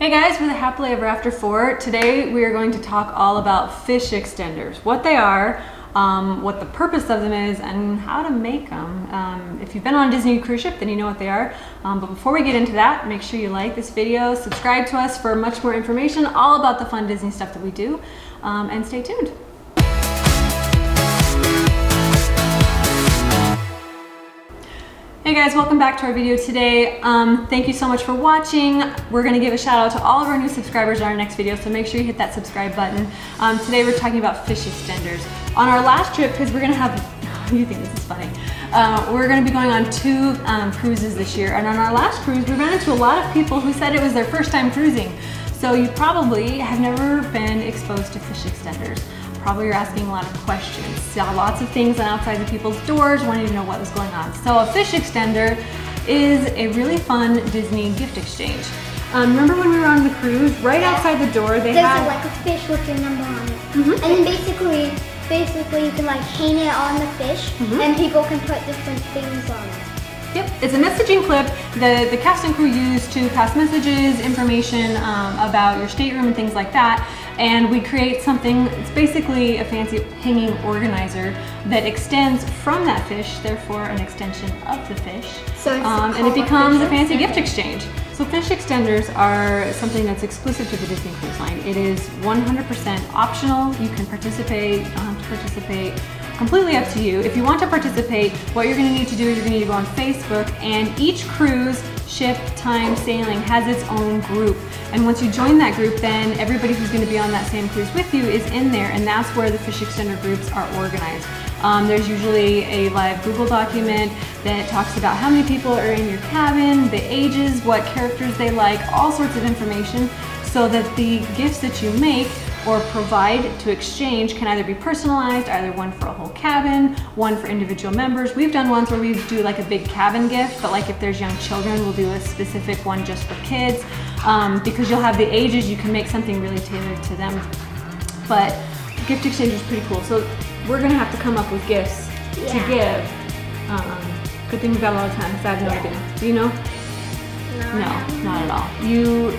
Hey guys, we're the Happily Ever After 4. Today we are going to talk all about fish extenders, what they are, what the purpose of them is, and how to make them. If you've been on a Disney cruise ship, then you know what they are. But before we get into that, make sure you like this video, subscribe to us for much more information all about the fun Disney stuff that we do, and stay tuned. Hey guys, welcome back to our video today. Thank you so much for watching. We're gonna give a shout out to all of our new subscribers in our next video, so make sure you hit that subscribe button. Today we're talking about fish extenders. On our last trip, because we're gonna have, you think this is funny, we're gonna be going on 2 cruises this year, and on our last cruise, we ran into a lot of people who said it was their first time cruising. So you probably have never been exposed to fish extenders. Probably you're asking a lot of questions. Saw lots of things on outside of people's doors, wanting to know what was going on. So a fish extender is a really fun Disney gift exchange. Remember when we were on the cruise, right outside the door, they had like a fish with your number on it. And then basically you can like hang it on the fish, and people can put different things on it. Yep, it's a messaging clip that the cast and crew use to pass messages, information about your stateroom and things like that. And we create something, it's basically a fancy hanging organizer that extends from that fish, therefore an extension of the fish. So and it becomes a fancy gift exchange. So fish extenders are something that's exclusive to the Disney Cruise Line. It is 100% optional. You can participate, you don't have to participate. Completely up to you. If you want to participate, what you're going to need to do is you're going to need to go on Facebook, and each cruise, ship, time, sailing has its own group. And once you join that group, then everybody who's going to be on that same cruise with you is in there, and that's where the fish extender groups are organized. There's usually a live Google document that talks about how many people are in your cabin, the ages, what characters they like, all sorts of information, so that the gifts that you make or provide to exchange can either be personalized, either one for a whole cabin, one for individual members. We've done ones where we do like a big cabin gift, but like if there's young children, we'll do a specific one just for kids. Because you'll have the ages, you can make something really tailored to them. But gift exchange is pretty cool. So we're gonna have to come up with gifts to give. Good thing we've got a lot of time, because I have no idea. Do you know? No, not at all. You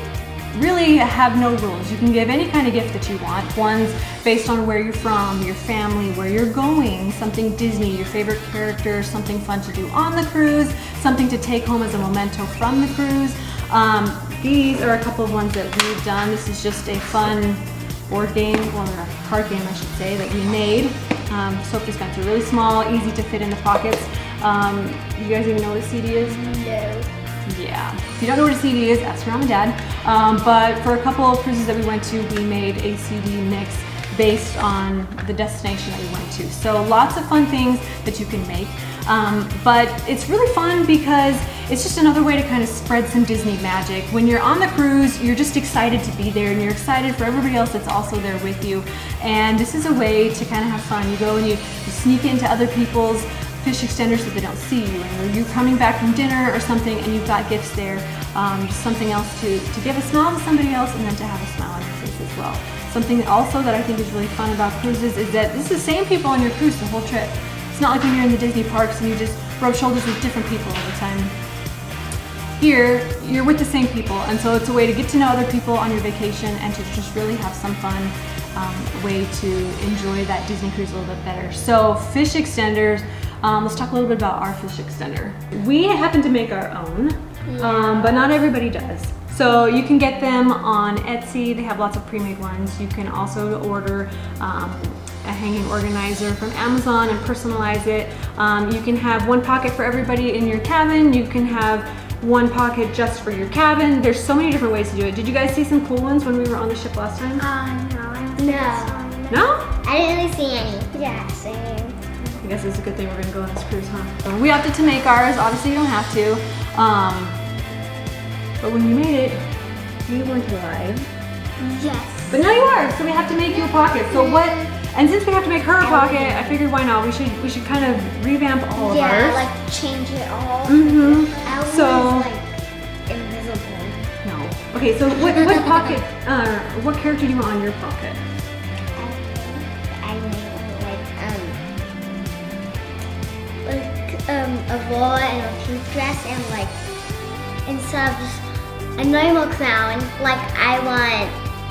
really have no rules. You can give any kind of gift that you want. One's based on where you're from, your family, where you're going, something Disney, your favorite character, something fun to do on the cruise, something to take home as a memento from the cruise. These are a couple of ones that we've done. This is just a fun board game, or a card game I should say, that we made. Soap dispenser, really small, easy to fit in the pockets. You guys even know what a CD is? No. Yeah, if you don't know what a CD is, ask your mom and dad. But for a couple of cruises that we went to, we made a CD mix based on the destination that we went to. So lots of fun things that you can make. But it's really fun because it's just another way to kind of spread some Disney magic. When you're on the cruise, you're just excited to be there, and you're excited for everybody else that's also there with you. And this is a way to kind of have fun. You go and you sneak into other people's fish extenders so they don't see you, and you're coming back from dinner or something and you've got gifts there, just something else to give a smile to somebody else, and then to have a smile on your face as well. Something also that I think is really fun about cruises is that this is the same people on your cruise the whole trip. It's not like when you're in the Disney parks and you just rub shoulders with different people all the time. Here, you're with the same people, and so it's a way to get to know other people on your vacation and to just really have some fun way to enjoy that Disney cruise a little bit better. So fish extenders, let's talk a little bit about our fish extender. We happen to make our own, but not everybody does. So you can get them on Etsy. They have lots of pre-made ones. You can also order a hanging organizer from Amazon and personalize it. You can have one pocket for everybody in your cabin. You can have one pocket just for your cabin. There's so many different ways to do it. Did you guys see some cool ones when we were on the ship last time? No. No? I didn't really see any. Yeah, same. I guess it's a good thing we're gonna go on this cruise, huh? We opted to make ours. Obviously, you don't have to. But when you made it, you weren't alive. Yes. But now you are, so we have to make you a pocket. So what? And since we have to make her a pocket, I figured why not? We should kind of revamp all of ours. Yeah, like change it all. So like invisible. no. Okay, so what pocket? What character do you want on your pocket? I made a boa and a pink dress, and like instead of just a normal clown, like I want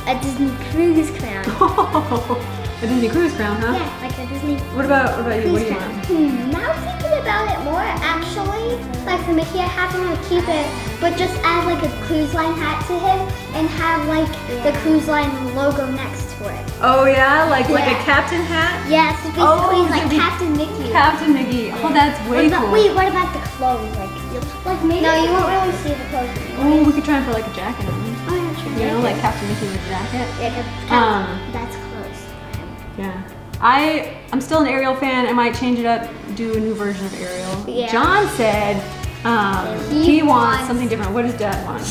a Disney cruise clown. A Disney cruise crown, huh? Yeah, like a Disney. What about you? What do you want? Now thinking about it more, actually, like the Mickey hat, I'm gonna keep it, but just add like a cruise line hat to him and have like the cruise line logo next to it. Oh yeah, like a captain hat? Yeah, so basically it's like Captain Mickey. Captain Mickey. Oh, that's way cool. Wait, what about the clothes? Like maybe. No, you won't really see the clothes. Oh, we could try and put like a jacket on him. Oh yeah, true. You know, like Captain Mickey with a jacket. Yeah, that's close. Yeah. I'm still an Ariel fan. I might change it up, do a new version of Ariel. Yeah. John said he wants something different. What does Dad want?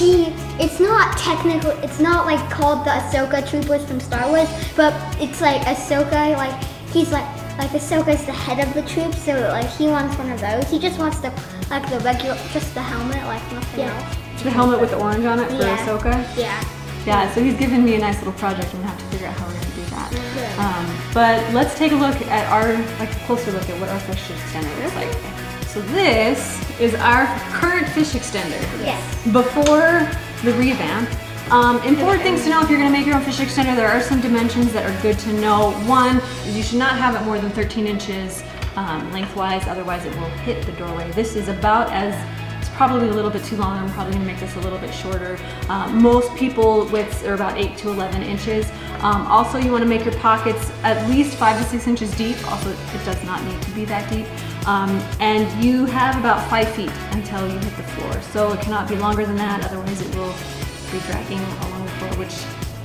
It's not technical. It's not like called the Ahsoka Troopers from Star Wars, but it's like Ahsoka. Like he's like Ahsoka's the head of the troop, so like he wants one of those. He just wants the regular, just the helmet, like nothing else. The helmet with the orange on it for Ahsoka? Yeah. Yeah, so he's given me a nice little project. I'm gonna have to figure out how we're gonna do that. But let's take a look at a closer look at what our fish extender looks like. So this is our current fish extender. Yes. Before the revamp. Important things to know if you're gonna make your own fish extender, there are some dimensions that are good to know. One is you should not have it more than 13 inches lengthwise, otherwise it will hit the doorway. This is about it's probably a little bit too long. I'm probably gonna make this a little bit shorter. Most people widths are about 8 to 11 inches. Also, you wanna make your pockets at least 5 to 6 inches deep. Also, it does not need to be that deep. And you have about 5 feet until you hit the floor. So it cannot be longer than that, otherwise it will be dragging along the floor, which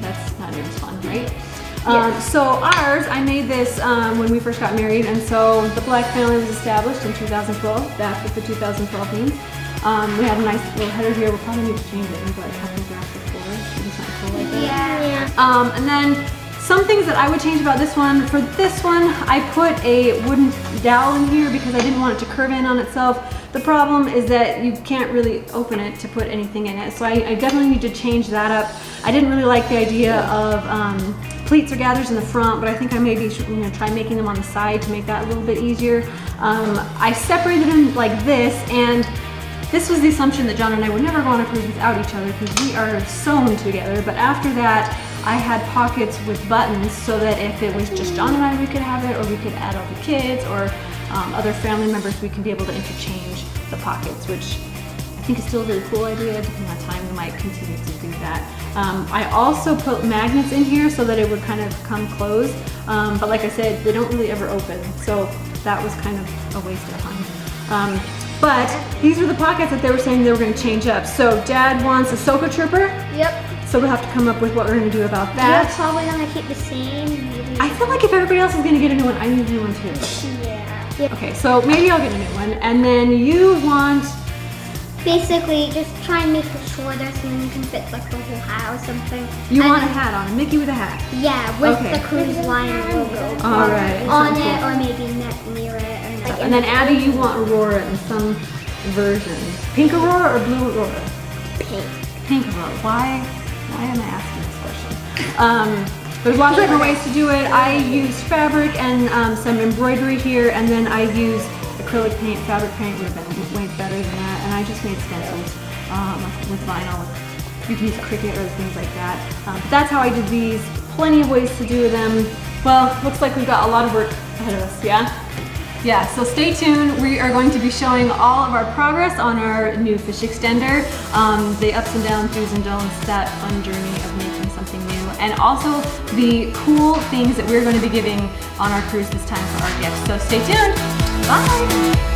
that's not even fun, right? So ours, I made this when we first got married, and so the Black family was established in 2012. That's what the 2012 means. We have a nice little header here. We'll probably need to change it into like typographic floor. Maybe something cool like that. Yeah. And then some things that I would change about this one. For this one, I put a wooden dowel in here because I didn't want it to curve in on itself. The problem is that you can't really open it to put anything in it. So I definitely need to change that up. I didn't really like the idea of pleats or gathers in the front, but I think I maybe should try making them on the side to make that a little bit easier. I separated them like this, and this was the assumption that John and I would never go on a cruise without each other because we are sewn together. But after that, I had pockets with buttons so that if it was just John and I, we could have it, or we could add all the kids or other family members, we can be able to interchange the pockets, which I think is still a really cool idea. Depending on time, we might continue to do that. I also put magnets in here so that it would kind of come closed. But like I said, they don't really ever open. So that was kind of a waste of time. But these were the pockets that they were saying they were going to change up. So Dad wants a Ahsoka Trooper. Yep. So we'll have to come up with what we're going to do about that. We're probably going to keep the same. Maybe. I feel like if everybody else is going to get a new one, I need a new one too. Yeah. Okay, so maybe I'll get a new one. And then you want... Basically, just try and make it shorter so then you can fit like the whole hat or something. You want a hat on, a Mickey with a hat? Yeah, with the cruise line logo. All right. On it, or maybe near it. Or and then Abby, you want Aurora in some version. Pink Aurora or blue Aurora? Pink. Pink Aurora. Why am I asking this question? There's lots of different ways to do it. I used fabric and some embroidery here, and then I used acrylic paint. Fabric paint would have been way better than that, and I just made stencils with vinyl. You can use Cricut or things like that. But that's how I did these. Plenty of ways to do them. Well, looks like we've got a lot of work ahead of us, yeah? Yeah, so stay tuned. We are going to be showing all of our progress on our new fish extender, the ups and downs, do's and don'ts, that fun journey of making something new, and also the cool things that we're going to be giving on our cruise this time for our gifts. So stay tuned. Bye.